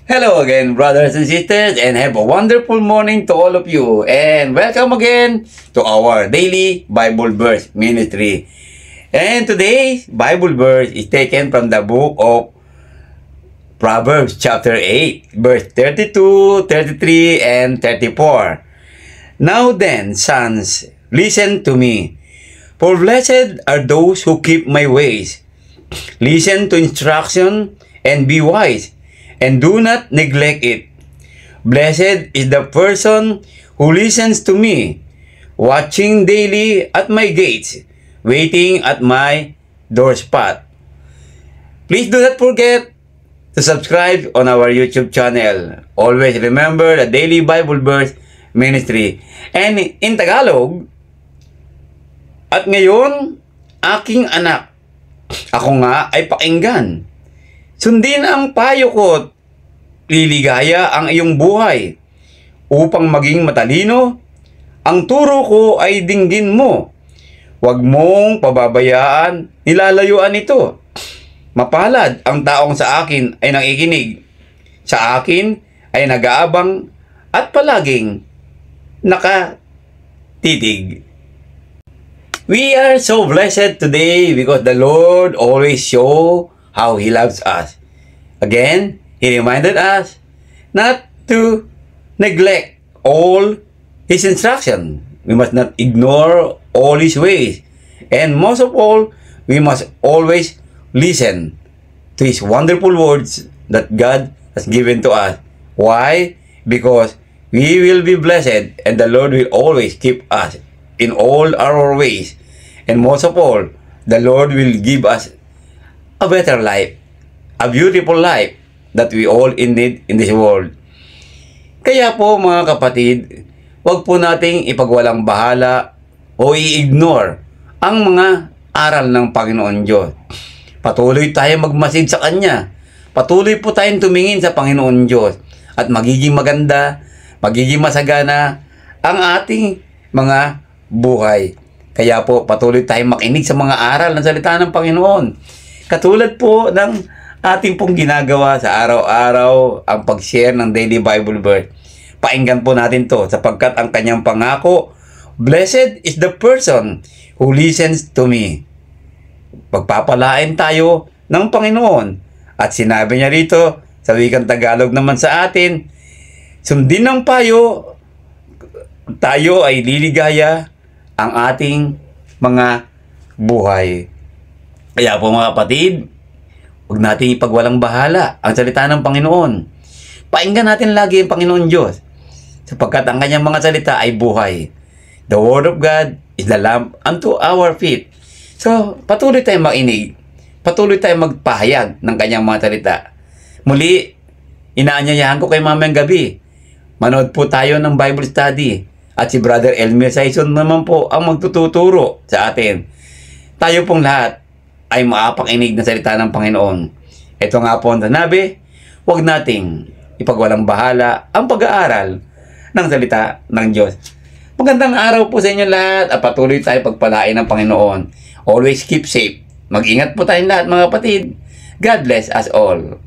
Hello again, brothers and sisters, and have a wonderful morning to all of you. And welcome again to our daily Bible verse ministry. And today's Bible verse is taken from the book of Proverbs chapter 8, verse 32, 33, and 34. Now then, sons, listen to me. For blessed are those who keep my ways. Listen to instruction and be wise, and do not neglect it. Blessed is the person who listens to me, watching daily at my gates, waiting at my doorstep. Please do not forget to subscribe on our YouTube channel. Always remember the Daily Bible Verse Ministry. And in Tagalog, at ngayon, aking anak, ako nga ay pakinggan. Sundin ang payo ko't liligaya ang iyong buhay. Upang maging matalino, ang turo ko ay dinggin mo. Huwag mong pababayaan, nilalayuan ito. Mapalad ang taong sa akin ay nakikinig. Sa akin ay nag-aabang at palaging nakatitig. We are so blessed today because the Lord always shows how He loves us. Again, He reminded us not to neglect all His instruction. We must not ignore all His ways. And most of all, we must always listen to His wonderful words that God has given to us. Why? Because we will be blessed and the Lord will always keep us in all our ways. And most of all, the Lord will give us a better life, a beautiful life that we all in need in this world. Kaya po mga kapatid, huwag po nating ipagwalang bahala o i-ignore ang mga aral ng Panginoon Diyos. Patuloy tayong magmasid sa Kanya. Patuloy po tayong tumingin sa Panginoon Diyos at magiging maganda, magiging masagana ang ating mga buhay. Kaya po patuloy tayong makinig sa mga aral ng salita ng Panginoon. Katulad po ng ating pong ginagawa sa araw-araw ang pag-share ng Daily Bible Verse. Painggan po natin to sapagkat ang kanyang pangako, blessed is the person who listens to me. Pagpapalain tayo ng Panginoon. At sinabi niya rito sa wikang Tagalog naman sa atin, sundin ng payo, tayo ay liligaya ang ating mga buhay. Kaya po mga kapatid, huwag natin ipagwalang bahala ang salita ng Panginoon. Painggan natin lagi ang Panginoon Diyos sapagkat ang kanyang mga salita ay buhay. The Word of God is the lamp unto our feet. So, patuloy tayong makinig. Patuloy tayong magpahayag ng kanyang mga salita. Muli, inaanyayahan ko kay mamayang gabi. Manood po tayo ng Bible study. At si Brother Elmer Saison naman po ang magtuturo sa atin. Tayo pong lahat ay makapakinig ng salita ng Panginoon. Ito nga po ang sanabi, huwag nating ipagwalang bahala ang pag-aaral ng salita ng Diyos. Magandang araw po sa inyo lahat at patuloy tayo pagpalain ng Panginoon. Always keep safe. Mag-ingat po tayong lahat mga kapatid. God bless us all.